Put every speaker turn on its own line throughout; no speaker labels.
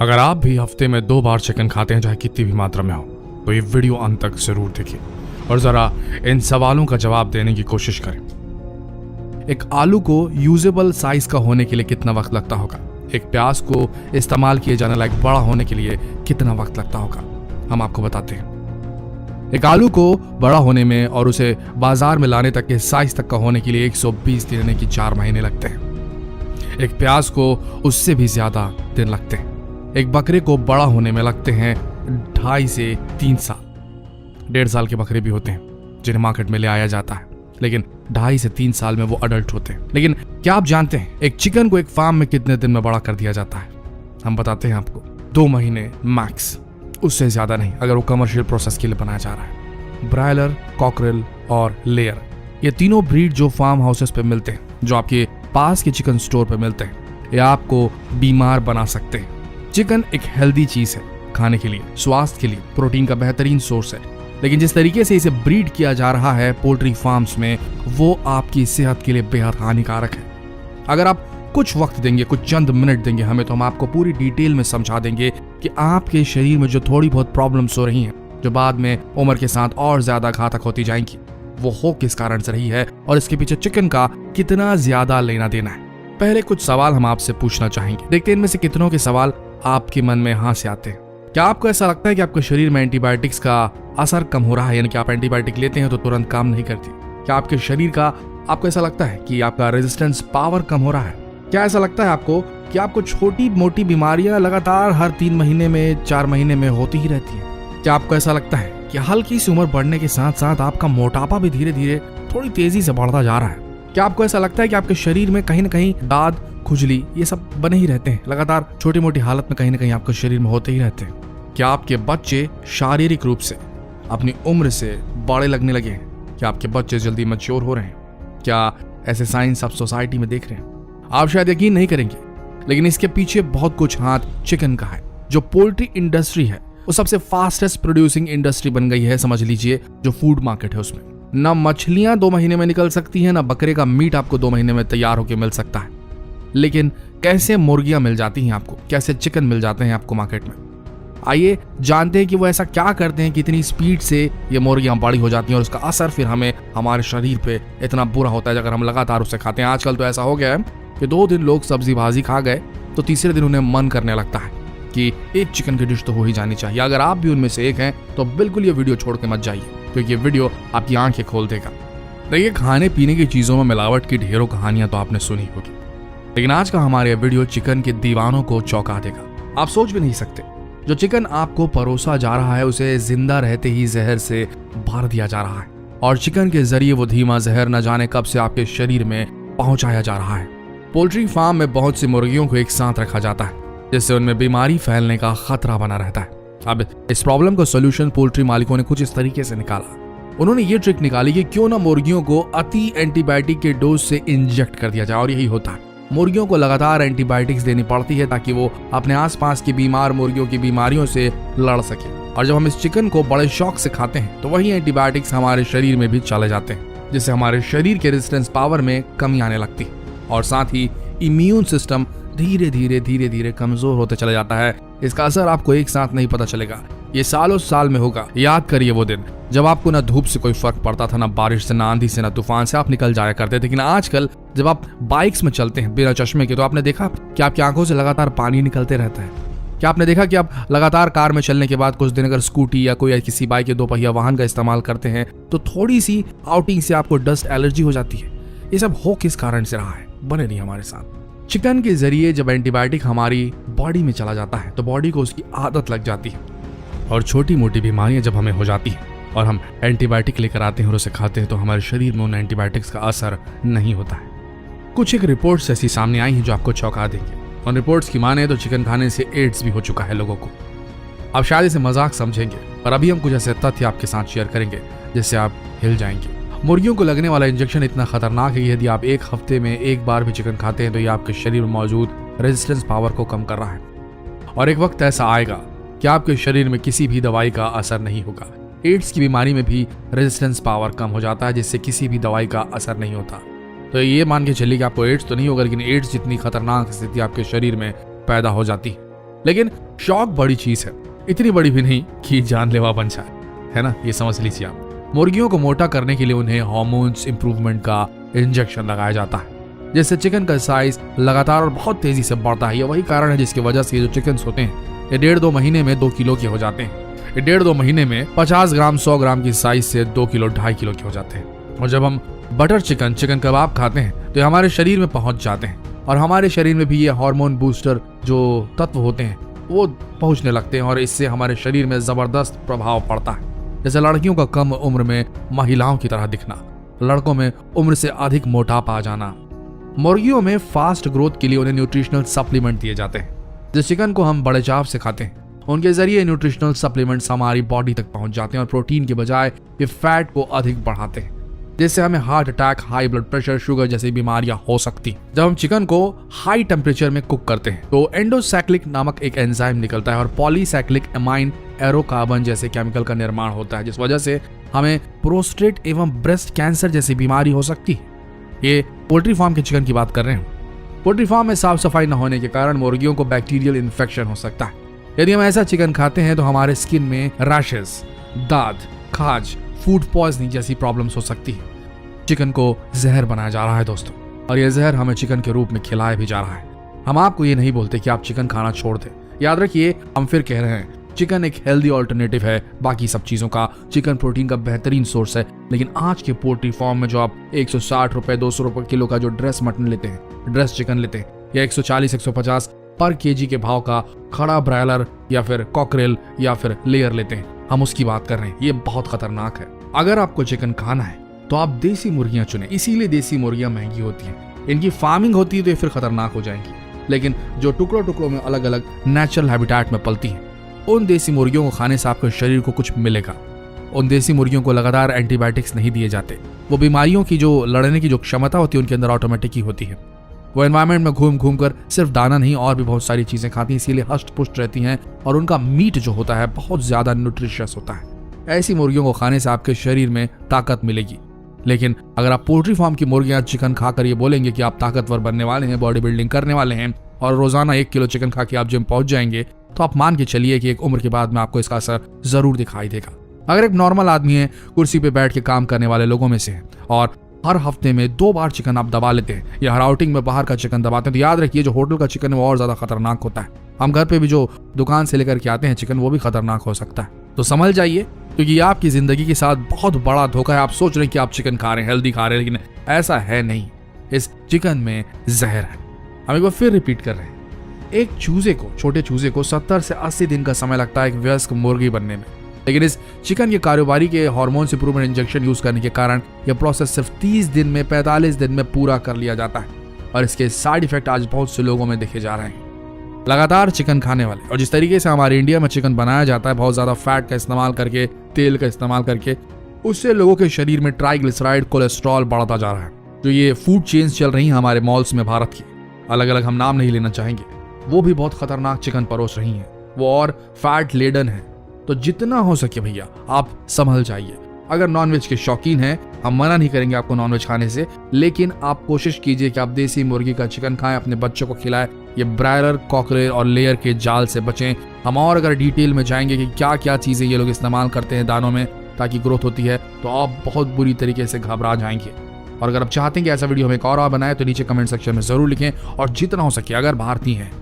अगर आप भी हफ्ते में 2 बार चिकन खाते हैं, चाहे कितनी भी मात्रा में हो, तो ये वीडियो अंत तक जरूर देखिए और जरा इन सवालों का जवाब देने की कोशिश करें। एक आलू को यूजेबल साइज का होने के लिए कितना वक्त लगता होगा? एक प्याज को इस्तेमाल किए जाने लायक बड़ा होने के लिए कितना वक्त लगता होगा? हम आपको बताते हैं। एक आलू को बड़ा होने में और उसे बाजार में लाने तक के साइज तक का होने के लिए 120 दिन यानी कि 4 महीने लगते हैं। एक प्याज को उससे भी ज्यादा दिन लगते हैं। एक बकरे को बड़ा होने में लगते हैं 2.5 से 3 साल। 1.5 साल के बकरे भी होते हैं जिन्हें मार्केट में ले आया जाता है, लेकिन 2.5 से 3 साल में वो अडल्ट होते हैं। लेकिन क्या आप जानते हैं एक चिकन को एक फार्म में कितने दिन में बड़ा कर दिया जाता है? हम बताते हैं आपको, 2 महीने मैक्स, उससे ज्यादा नहीं अगर वो कमर्शियल प्रोसेस के लिए बनाया जा रहा है। ब्रायलर, कॉकरेल और लेयर, ये तीनों ब्रीड जो फार्म हाउसेस पे मिलते हैं, जो आपके पास के चिकन स्टोर पे मिलते हैं, ये आपको बीमार बना सकते हैं। चिकन एक हेल्दी चीज है खाने के लिए, स्वास्थ्य के लिए प्रोटीन का बेहतरीन सोर्स है, लेकिन जिस तरीके से इसे ब्रीड किया जा रहा है पोल्ट्री फार्म्स में, वो आपकी सेहत के लिए बेहद हानिकारक है। अगर आप कुछ वक्त देंगे, कुछ चंद मिनट देंगे हमें, तो हम आपको पूरी डिटेल में समझा देंगे कि आपके शरीर में जो थोड़ी बहुत प्रॉब्लम्स हो रही हैं, जो बाद में उम्र के साथ और ज्यादा घातक होती जाएंगी, वो हो किस कारण से रही है और इसके पीछे चिकन का कितना ज्यादा लेना देना है। पहले कुछ सवाल हम आपसे पूछना चाहेंगे, देखते हैं इनमें से कितनों के सवाल आपके मन में हाँ से आते हैं। क्या आपको ऐसा लगता है कि आपके शरीर में एंटीबायोटिक्स का असर कम हो रहा है, यानी कि आप एंटीबायोटिक लेते हैं तो तुरंत काम नहीं करती? क्या आपके शरीर का आपको ऐसा लगता है कि आपका रेजिस्टेंस पावर कम हो रहा है? क्या ऐसा लगता है आपको कि आपको छोटी मोटी बीमारियां लगातार हर 3 महीने में 4 महीने में होती ही रहती है? क्या आपको ऐसा लगता है कि हल्की सी उम्र बढ़ने के साथ साथ आपका मोटापा भी धीरे धीरे थोड़ी तेजी से बढ़ता जा रहा है? क्या आपको ऐसा लगता है कि आपके शरीर में कहीं ना कहीं दाद, खुजली, ये सब बने ही रहते हैं, लगातार छोटी मोटी हालत में कहीं ना कहीं आपके शरीर में होते ही रहते हैं? क्या आपके बच्चे शारीरिक रूप से अपनी उम्र से बड़े लगने लगे हैं? क्या आपके बच्चे जल्दी मैच्योर हो रहे हैं? क्या ऐसे साइंस आप सोसाइटी में देख रहे हैं? आप शायद यकीन नहीं करेंगे, लेकिन इसके पीछे बहुत कुछ हाथ चिकन का है। जो पोल्ट्री इंडस्ट्री है वो सबसे फास्टेस्ट प्रोड्यूसिंग इंडस्ट्री बन गई है, समझ लीजिए, जो फूड मार्केट है उसमें। ना मछलियां 2 महीने में निकल सकती हैं, ना बकरे का मीट आपको 2 महीने में तैयार होकर मिल सकता है, लेकिन कैसे मुर्गियां मिल जाती हैं आपको, कैसे चिकन मिल जाते हैं आपको मार्केट में। आइए जानते हैं कि वो ऐसा क्या करते हैं, कितनी स्पीड से ये मुर्गियां बड़ी हो जाती हैं और उसका असर फिर हमें हमारे शरीर पे इतना बुरा होता है अगर हम लगातार उसे खाते हैं। आजकल तो ऐसा हो गया है कि 2 दिन लोग सब्जी भाजी खा गए तो तीसरे दिन उन्हें मन करने लगता है कि एक चिकन की डिश तो हो ही जानी चाहिए। अगर आप भी उनमें से एक हैं तो बिल्कुल ये वीडियो छोड़ के मत जाइए, क्योंकि ये वीडियो आपकी आंखें खोल देगा। देखिए, खाने पीने की चीजों में मिलावट की ढेरों कहानियां तो आपने सुनी होगी, लेकिन आज का हमारा वीडियो चिकन के दीवानों को चौंका देगा। आप सोच भी नहीं सकते, जो चिकन आपको परोसा जा रहा है उसे जिंदा रहते ही जहर से भर दिया जा रहा है, और चिकन के जरिए वो धीमा जहर न जाने कब से आपके शरीर में पहुंचाया जा रहा है। पोल्ट्री फार्म में बहुत सी मुर्गियों को एक साथ रखा जाता है, जिससे उनमें बीमारी फैलने का खतरा बना रहता है। अब इस प्रॉब्लम का सोल्यूशन पोल्ट्री मालिकों ने कुछ इस तरीके से निकाला। उन्होंने ये ट्रिक निकाली कि क्यों ना मुर्गियों को अति एंटीबायोटिक के डोज से इंजेक्ट कर दिया जाए, और यही होता है। मुर्गियों को लगातार एंटीबायोटिक्स देनी पड़ती है ताकि वो अपने आसपास की बीमार मुर्गियों की बीमारियों से लड़ सके, और जब हम इस चिकन को बड़े शौक से खाते हैं तो वही एंटीबायोटिक्स हमारे शरीर में भी चले जाते हैं, जिससे हमारे शरीर के रेजिस्टेंस पावर में कमी आने लगती है, और साथ ही इम्यून सिस्टम धीरे धीरे कमजोर होते चले जाता है। इसका असर आपको एक साथ नहीं पता चलेगा, ये सालों साल में होगा। याद करिए वो दिन जब आपको ना धूप से कोई फर्क पड़ता था, ना बारिश से, ना आंधी से, ना तूफान से, आप निकल जाया करते थे। लेकिन आजकल जब आप बाइक्स में चलते हैं बिना चश्मे के, तो आपने देखा कि आपकी आंखों से लगातार पानी निकलते रहता है। क्या आपने देखा कि आप लगातार कार में चलने के बाद कुछ दिन अगर स्कूटी या कोई किसी बाइक या 2 पहिया वाहन का इस्तेमाल करते हैं तो थोड़ी सी आउटिंग से आपको डस्ट एलर्जी हो जाती है? ये सब हो किस कारण से रहा है? बने नहीं हमारे साथ। चिकन के जरिए जब एंटीबायोटिक हमारी बॉडी में चला जाता है तो बॉडी को उसकी आदत लग जाती है, और छोटी मोटी बीमारियां जब हमें हो जाती हैं और हम एंटीबायोटिक लेकर आते हैं और उसे खाते हैं तो हमारे शरीर में उन एंटीबायोटिक्स का असर नहीं होता है। कुछ एक रिपोर्ट्स ऐसी सामने आई हैं जो आपको चौंका देंगे। और रिपोर्ट्स की माने तो चिकन खाने से एड्स भी हो चुका है लोगों को। आप शायद इसे मजाक समझेंगे, पर अभी हम कुछ ऐसे तथ्य आपके साथ शेयर करेंगे जिससे आप हिल जाएंगे। मुर्गियों को लगने वाला इंजेक्शन इतना खतरनाक है कि यदि आप 1 हफ्ते में 1 बार भी चिकन खाते हैं तो ये आपके शरीर में मौजूद रेजिस्टेंस पावर को कम कर रहा है, और एक वक्त ऐसा आएगा कि आपके शरीर में किसी भी दवाई का असर नहीं होगा। एड्स की बीमारी में भी रेजिस्टेंस पावर कम हो जाता है, जिससे किसी भी दवाई का असर नहीं होता। तो ये मान के चलिए कि आपको एड्स तो नहीं होगा, लेकिन एड्स जितनी खतरनाक स्थिति आपके शरीर में पैदा हो जाती है। लेकिन शौक बड़ी चीज है, इतनी बड़ी भी नहीं कि जानलेवा बन जाए, है ना, ये समझ लीजिए आप। मुर्गियों को मोटा करने के लिए उन्हें हार्मोन्स इंप्रूवमेंट का इंजेक्शन लगाया जाता है, जिससे चिकन का साइज लगातार और बहुत तेजी से बढ़ता है। ये वही कारण है जिसकी वजह से जो चिकन होते हैं ये 1.5-2 महीने में 2 किलो के हो जाते हैं। ये 1.5-2 महीने में 50 ग्राम 100 ग्राम की साइज से 2 किलो 2.5 किलो के हो जाते हैं। और जब हम बटर चिकन कबाब खाते हैं तो ये हमारे शरीर में पहुंच जाते हैं, और हमारे शरीर में भी ये हार्मोन बूस्टर जो तत्व होते हैं वो पहुंचने लगते हैं, और इससे हमारे शरीर में जबरदस्त प्रभाव पड़ता है। जैसे लड़कियों का कम उम्र में महिलाओं की तरह दिखना, लड़कों में उम्र से अधिक मोटापा आ जाना। मुर्गियों में फास्ट ग्रोथ के लिए उन्हें न्यूट्रिशनल सप्लीमेंट दिए जाते हैं। जिस चिकन को हम बड़े चाव से खाते हैं उनके जरिए न्यूट्रिशनल सप्लीमेंट्स हमारी बॉडी तक पहुंच जाते हैं और प्रोटीन के बजाय ये फैट को अधिक बढ़ाते हैं, जिससे हमें heart attack, high blood pressure, sugar जैसी बीमारियां हो सकती। जब हम चिकन को हाई टेम्परेचर में कुक करते हैं तो एंडोसाइक्लिक नामक एक एंजाइम निकलता है और पॉलीसाइक्लिक एमाइन एरोकार्बन जैसे केमिकल का निर्माण होता है, जिस वजह से हमें प्रोस्टेट एवं ब्रेस्ट कैंसर जैसी बीमारी हो सकती है। ये पोल्ट्री फार्म के चिकन की बात कर रहे हैं। पोल्ट्री फार्म में साफ सफाई न होने के कारण मुर्गियों को बैक्टीरियल इन्फेक्शन हो सकता है। यदि हम ऐसा चिकन खाते हैं तो हमारे स्किन में रैशेस, दाद, खाज, फूड पॉइजनिंग जैसी प्रॉब्लम्स हो सकती है। चिकन को जहर बनाया जा रहा है दोस्तों, और यह जहर हमें चिकन के रूप में खिलाया भी जा रहा है। हम आपको ये नहीं बोलते कि आप चिकन खाना छोड़ दें। याद रखिए, हम फिर कह रहे हैं चिकन एक हेल्दी ऑल्टरनेटिव है बाकी सब चीजों का। चिकन प्रोटीन का बेहतरीन सोर्स है, लेकिन आज के पोल्ट्री फार्म में जो आप 160 रुपए 200 रुपए किलो का जो ड्रेस मटन लेते हैं, ड्रेस चिकन लेते हैं, या 140-150 पर केजी के भाव का खड़ा ब्रायलर या फिर कॉकरेल या फिर लेयर लेते हैं, हम उसकी बात कर रहे हैं। ये बहुत खतरनाक है। अगर आपको चिकन खाना है तो आप देसी मुर्गियां चुनें, इसीलिए देसी मुर्गियां महंगी होती हैं। इनकी फार्मिंग होती है तो ये फिर खतरनाक हो जाएंगी, लेकिन जो टुकड़ों टुकड़ों में अलग अलग नेचुरल हैबिटेट में पलती हैं, उन देसी मुर्गियों को खाने से आपके शरीर को कुछ मिलेगा। उन देसी मुर्गियों को लगातार एंटीबायोटिक्स नहीं दिए जाते। वो बीमारियों की जो लड़ने की जो क्षमता होती है उनके अंदर ऑटोमेटिक ही होती है। वो एनवायरनमेंट में घूम घूम कर सिर्फ दाना नहीं और भी बहुत सारी चीजें खाती हैं, इसीलिए हष्ट पुष्ट रहती हैं, और उनका मीट जो होता है बहुत ज्यादा न्यूट्रिशियस होता है। ऐसी मुर्गियों को खाने से आपके शरीर में ताकत मिलेगी। लेकिन अगर आप पोल्ट्री फार्म की मुर्गियां चिकन खाकर ये बोलेंगे कि आप ताकतवर बनने वाले हैं, बॉडी बिल्डिंग करने वाले हैं और रोजाना 1 किलो चिकन खा के आप जिम पहुंच जाएंगे, तो आप मान के चलिए कि एक उम्र के बाद में आपको इसका असर जरूर दिखाई देगा। अगर एक नॉर्मल आदमी है, कुर्सी पे बैठ के काम करने वाले लोगों में से है, और हर हफ्ते में 2 बार चिकन आप दबा लेते हैं या हर आउटिंग में बाहर का चिकन दबाते हैं, तो याद रखिए जो होटल का चिकन है वो और ज्यादा खतरनाक होता है। हम घर पे भी जो दुकान से लेकर के आते हैं चिकन, वो भी खतरनाक हो सकता है। तो समझ जाइए, क्योंकि ये आपकी जिंदगी के साथ बहुत बड़ा धोखा है। आप सोच रहे हैं कि आप चिकन खा रहे हैं, हेल्दी खा रहे हैं, लेकिन ऐसा है नहीं। इस चिकन में जहर है। हम एक बार फिर रिपीट कर रहे हैं, एक चूजे को, छोटे चूजे को 70 से 80 दिन का समय लगता है एक वयस्क मुर्गी बनने में, लेकिन इस चिकन के कारोबारी के हार्मोन इंप्रूवमेंट इंजेक्शन यूज करने के कारण यह प्रोसेस सिर्फ 30 दिन में, 45 दिन में पूरा कर लिया जाता है। और इसके साइड इफेक्ट आज बहुत से लोगों में देखे जा रहे हैं। लगातार चिकन खाने वाले, और जिस तरीके से हमारे इंडिया में चिकन बनाया जाता है बहुत ज्यादा फैट का इस्तेमाल करके, तेल का इस्तेमाल करके, उससे लोगों के शरीर में ट्राइग्लिसराइड, कोलेस्ट्रॉल बढ़ता जा रहा है। जो ये फूड चेन्स चल रही हैं हमारे मॉल्स में भारत की, अलग अलग हम नाम नहीं लेना चाहेंगे, वो भी बहुत खतरनाक चिकन परोस रही हैं। वो और फैट लेडन है। तो जितना हो सके भैया आप संभल जाइए। अगर नॉनवेज के शौकीन हैं, हम मना नहीं करेंगे आपको नॉनवेज खाने से, लेकिन आप कोशिश कीजिए कि आप देसी मुर्गी का चिकन खाएं, अपने बच्चों को खिलाएं। ये ब्रायलर, कॉकरेल और लेयर के जाल से बचें। हम और अगर डिटेल में जाएंगे कि क्या क्या चीजें ये लोग इस्तेमाल करते हैं दानों में ताकि ग्रोथ होती है, तो आप बहुत बुरी तरीके से घबरा जाएंगे। और अगर आप चाहते हैं कि ऐसा वीडियो हम एक और बनाए तो नीचे कमेंट सेक्शन में जरूर लिखें। और जितना हो सके अगर भारतीय हैं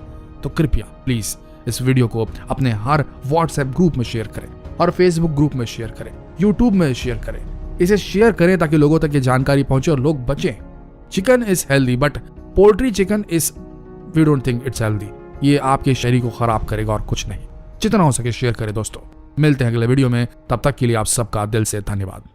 तो कृपया प्लीज इस वीडियो को अपने हर व्हाट्सएप ग्रुप में शेयर करें और फेसबुक ग्रुप में शेयर करें, यूट्यूब में शेयर करें। इसे शेयर करें ताकि लोगों तक ये जानकारी पहुंचे और लोग बचें। Chicken is healthy, but poultry chicken is, we don't think it's healthy. ये आपके शरीर को खराब करेगा और कुछ नहीं। जितना हो सके शेयर करें दोस्तों। मिलते हैं अगले वीडियो में, तब तक के लिए आप सबका दिल से धन्यवाद।